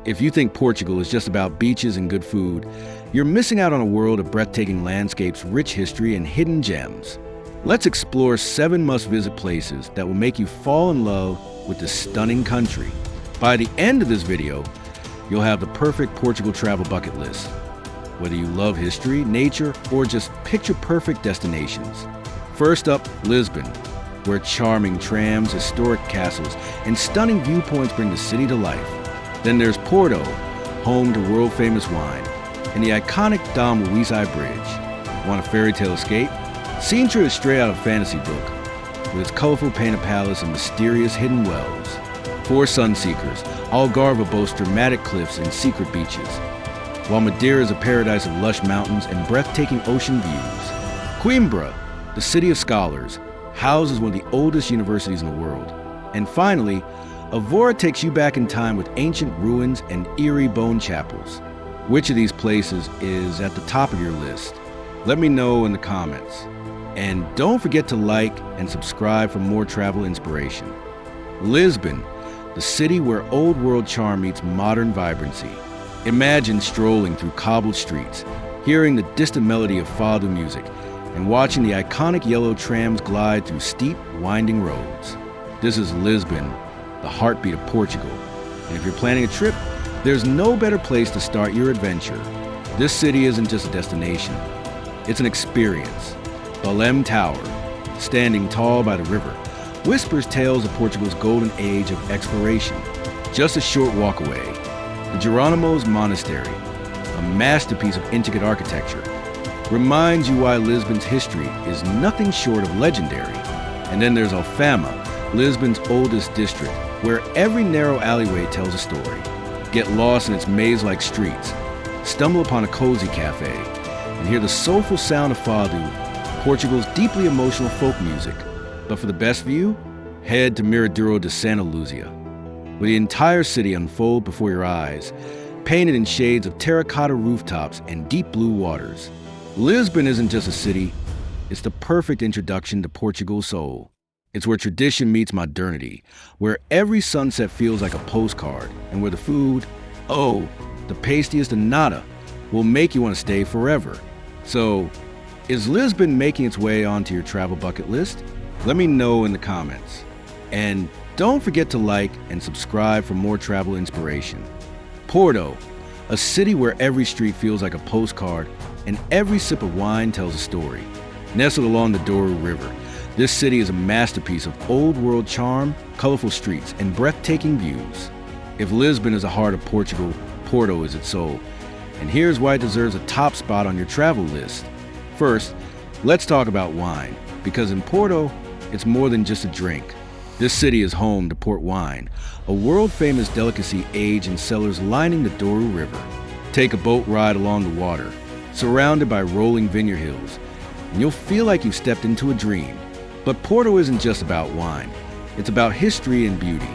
If you think Portugal is just about beaches and good food, you're missing out on a world of breathtaking landscapes, rich history, and hidden gems. Let's explore 7 must-visit places that will make you fall in love with this stunning country. By the end of this video, you'll have the perfect Portugal travel bucket list. Whether you love history, nature, or just picture-perfect destinations. First up, Lisbon, where charming trams, historic castles, and stunning viewpoints bring the city to life. Then there's Porto, home to world-famous wine, and the iconic Dom Luizai Bridge. Want a fairy tale escape? Sintra is straight out of a fantasy book, with its colorful painted palace and mysterious hidden wells. For sun-seekers, Algarve boasts dramatic cliffs and secret beaches, while Madeira is a paradise of lush mountains and breathtaking ocean views. Coimbra, the city of scholars, houses one of the oldest universities in the world. And finally, Évora takes you back in time with ancient ruins and eerie bone chapels. Which of these places is at the top of your list? Let me know in the comments. And don't forget to like and subscribe for more travel inspiration. Lisbon, the city where old world charm meets modern vibrancy. Imagine strolling through cobbled streets, hearing the distant melody of fado music, and watching the iconic yellow trams glide through steep, winding roads. This is Lisbon, the heartbeat of Portugal. And if you're planning a trip, there's no better place to start your adventure. This city isn't just a destination, it's an experience. Belém Tower, standing tall by the river, whispers tales of Portugal's golden age of exploration. Just a short walk away, the Jerónimos Monastery, a masterpiece of intricate architecture, reminds you why Lisbon's history is nothing short of legendary. And then there's Alfama, Lisbon's oldest district, where every narrow alleyway tells a story. Get lost in its maze-like streets, stumble upon a cozy cafe, and hear the soulful sound of fado, Portugal's deeply emotional folk music. But for the best view, head to Miradoro de Santa Luzia, where the entire city unfolds before your eyes, painted in shades of terracotta rooftops and deep blue waters. Lisbon isn't just a city, it's the perfect introduction to Portugal's soul. It's where tradition meets modernity, where every sunset feels like a postcard, and where the food, oh, the pastiest de nada, will make you want to stay forever. So, is Lisbon making its way onto your travel bucket list? Let me know in the comments. And don't forget to like and subscribe for more travel inspiration. Porto, a city where every street feels like a postcard and every sip of wine tells a story. Nestled along the Douro River, this city is a masterpiece of old-world charm, colorful streets, and breathtaking views. If Lisbon is the heart of Portugal, Porto is its soul. And here's why it deserves a top spot on your travel list. First, let's talk about wine, because in Porto, it's more than just a drink. This city is home to port wine, a world-famous delicacy aged in cellars lining the Douro River. Take a boat ride along the water, surrounded by rolling vineyard hills, and you'll feel like you've stepped into a dream. But Porto isn't just about wine, it's about history and beauty.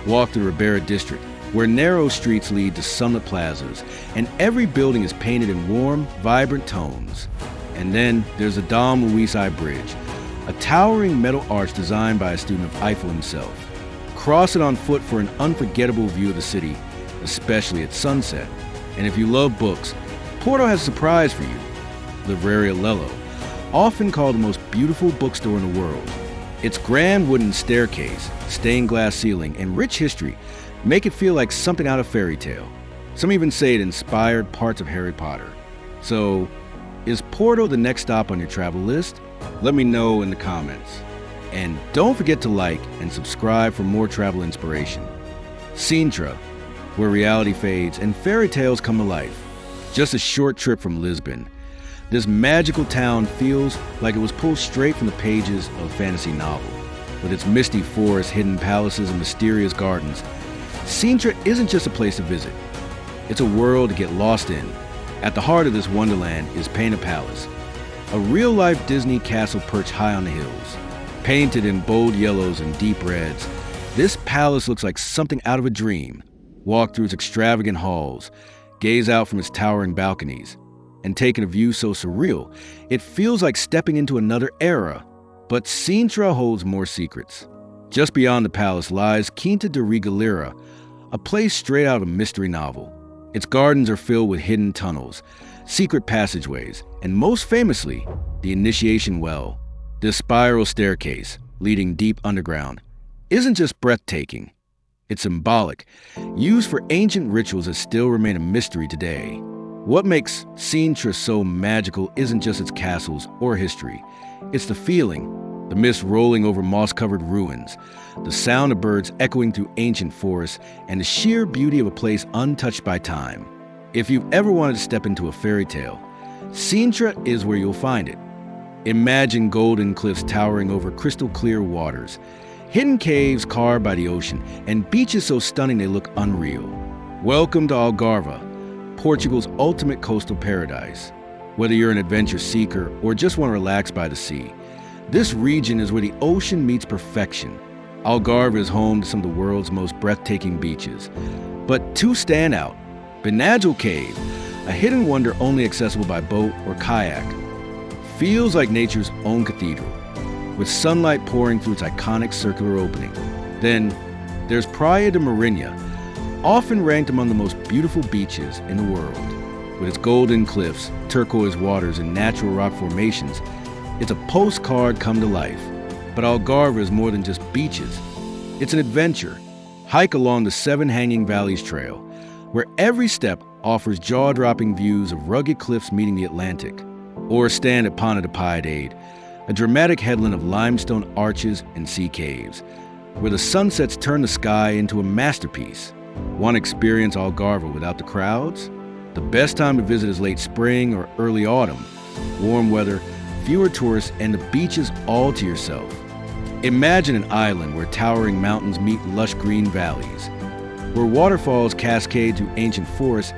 Walk through Ribeira district, where narrow streets lead to sunlit plazas, and every building is painted in warm, vibrant tones. And then there's the Dom Luizai Bridge, a towering metal arch designed by a student of Eiffel himself. Cross it on foot for an unforgettable view of the city, especially at sunset. And if you love books, Porto has a surprise for you. Livraria Lello, often called the most beautiful bookstore in the world. Its grand wooden staircase, stained glass ceiling, and rich history make it feel like something out of Fairytale. Some even say it inspired parts of Harry Potter. So, is Porto the next stop on your travel list? Let me know in the comments. And don't forget to like and subscribe for more travel inspiration. Sintra, where reality fades and fairy tales come to life. Just a short trip from Lisbon. This magical town feels like it was pulled straight from the pages of a fantasy novel. With its misty forests, hidden palaces, and mysterious gardens, Sintra isn't just a place to visit. It's a world to get lost in. At the heart of this wonderland is Painted Palace, a real-life Disney castle perched high on the hills. Painted in bold yellows and deep reds, this palace looks like something out of a dream. Walk through its extravagant halls, gaze out from its towering balconies, and take in a view so surreal, it feels like stepping into another era. But Sintra holds more secrets. Just beyond the palace lies Quinta de Regalera, a place straight out of a mystery novel. Its gardens are filled with hidden tunnels, secret passageways, and most famously, the initiation well. This spiral staircase, leading deep underground, isn't just breathtaking. It's symbolic, used for ancient rituals that still remain a mystery today. What makes Sintra so magical isn't just its castles or history. It's the feeling, the mist rolling over moss-covered ruins, the sound of birds echoing through ancient forests, and the sheer beauty of a place untouched by time. If you've ever wanted to step into a fairy tale, Sintra is where you'll find it. Imagine golden cliffs towering over crystal-clear waters, hidden caves carved by the ocean, and beaches so stunning they look unreal. Welcome to Algarve, Portugal's ultimate coastal paradise. Whether you're an adventure seeker or just want to relax by the sea, this region is where the ocean meets perfection. Algarve is home to some of the world's most breathtaking beaches. But two stand out. Benadryl Cave, a hidden wonder only accessible by boat or kayak, feels like nature's own cathedral, with sunlight pouring through its iconic circular opening. Then there's Praia de Marinha, often ranked among the most beautiful beaches in the world. With its golden cliffs, turquoise waters, and natural rock formations, it's a postcard come to life. But Algarve is more than just beaches. It's an adventure. Hike along the Seven Hanging Valleys Trail, where every step offers jaw-dropping views of rugged cliffs meeting the Atlantic. Or stand at Ponta de Piedade, a dramatic headland of limestone arches and sea caves, where the sunsets turn the sky into a masterpiece. Want to experience Algarve without the crowds? The best time to visit is late spring or early autumn. Warm weather, fewer tourists, and the beaches all to yourself. Imagine an island where towering mountains meet lush green valleys, where waterfalls cascade through ancient forests,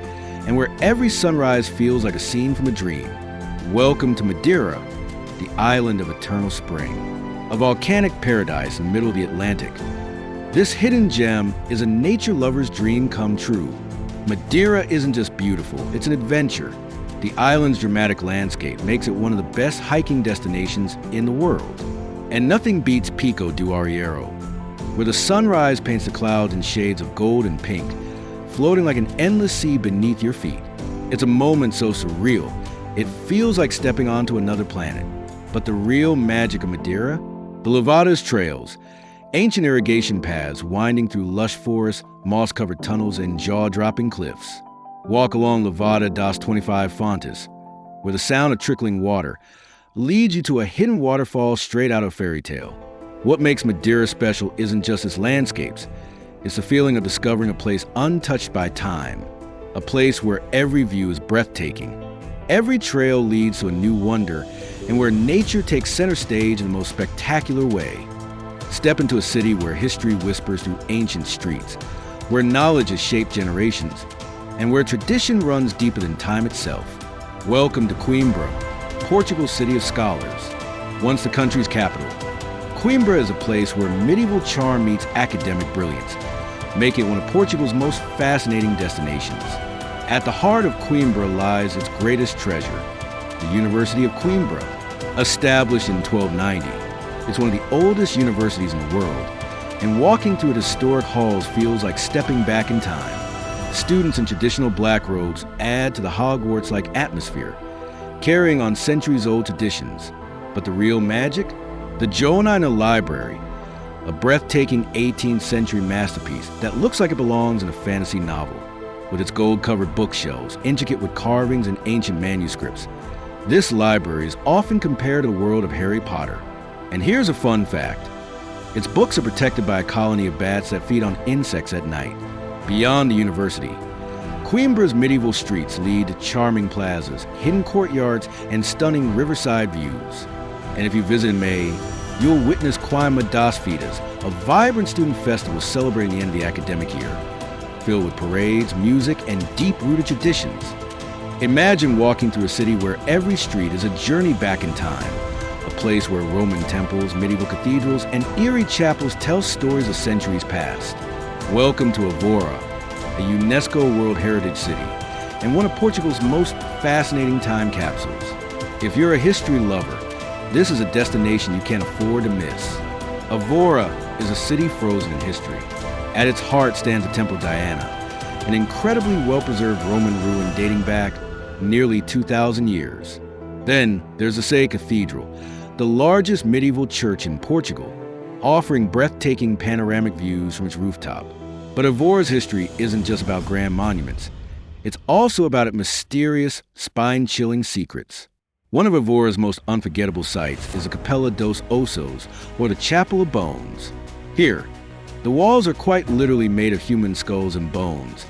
and where every sunrise feels like a scene from a dream. Welcome to Madeira, the island of eternal spring, a volcanic paradise in the middle of the Atlantic. This hidden gem is a nature lover's dream come true. Madeira isn't just beautiful, it's an adventure. The island's dramatic landscape makes it one of the best hiking destinations in the world. And nothing beats Pico do Arriero, where the sunrise paints the clouds in shades of gold and pink, floating like an endless sea beneath your feet. It's a moment so surreal, it feels like stepping onto another planet. But the real magic of Madeira? The Levadas trails, ancient irrigation paths winding through lush forests, moss-covered tunnels, and jaw-dropping cliffs. Walk along Levada das 25 Fontes, where the sound of trickling water leads you to a hidden waterfall straight out of Fairytale. What makes Madeira special isn't just its landscapes, it's the feeling of discovering a place untouched by time, a place where every view is breathtaking. Every trail leads to a new wonder, and where nature takes center stage in the most spectacular way. Step into a city where history whispers through ancient streets, where knowledge has shaped generations, and where tradition runs deeper than time itself. Welcome to Coimbra, Portugal's city of scholars. Once the country's capital, Coimbra is a place where medieval charm meets academic brilliance, making it one of Portugal's most fascinating destinations. At the heart of Coimbra lies its greatest treasure, the University of Coimbra. Established in 1290, it's one of the oldest universities in the world, and walking through its historic halls feels like stepping back in time. Students in traditional black robes add to the Hogwarts-like atmosphere, carrying on centuries-old traditions. But the real magic? The Johannine Library, a breathtaking 18th century masterpiece that looks like it belongs in a fantasy novel. With its gold-covered bookshelves, intricate with carvings and ancient manuscripts, this library is often compared to the world of Harry Potter. And here's a fun fact. Its books are protected by a colony of bats that feed on insects at night. Beyond the university, Coimbra's medieval streets lead to charming plazas, hidden courtyards, and stunning riverside views. And if you visit in May, you'll witness Coimbra das Fitas, a vibrant student festival celebrating the end of the academic year, filled with parades, music, and deep-rooted traditions. Imagine walking through a city where every street is a journey back in time, a place where Roman temples, medieval cathedrals, and eerie chapels tell stories of centuries past. Welcome to Évora, a UNESCO World Heritage City, and one of Portugal's most fascinating time capsules. If you're a history lover, this is a destination you can't afford to miss. Évora is a city frozen in history, At its heart stands the Temple Diana, an incredibly well-preserved Roman ruin dating back nearly 2,000 years. Then there's the Sé Cathedral, the largest medieval church in Portugal, offering breathtaking panoramic views from its rooftop. But Évora's history isn't just about grand monuments. It's also about its mysterious, spine-chilling secrets. One of Évora's most unforgettable sights is the Capela dos Ossos, or the Chapel of Bones. Here, the walls are quite literally made of human skulls and bones,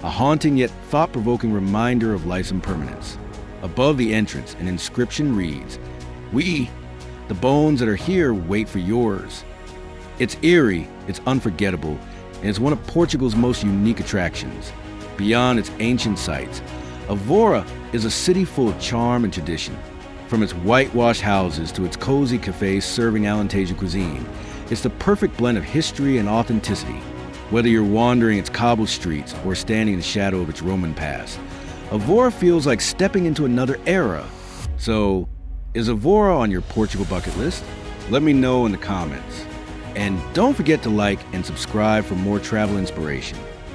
a haunting yet thought-provoking reminder of life's impermanence. Above the entrance, an inscription reads, "We, the bones that are here, wait for yours." It's eerie, it's unforgettable, and it's one of Portugal's most unique attractions. Beyond its ancient sites, Évora is a city full of charm and tradition. From its whitewashed houses to its cozy cafes serving Alentejano cuisine, it's the perfect blend of history and authenticity. Whether you're wandering its cobbled streets or standing in the shadow of its Roman past, Évora feels like stepping into another era. So, is Évora on your Portugal bucket list? Let me know in the comments. And don't forget to like and subscribe for more travel inspiration.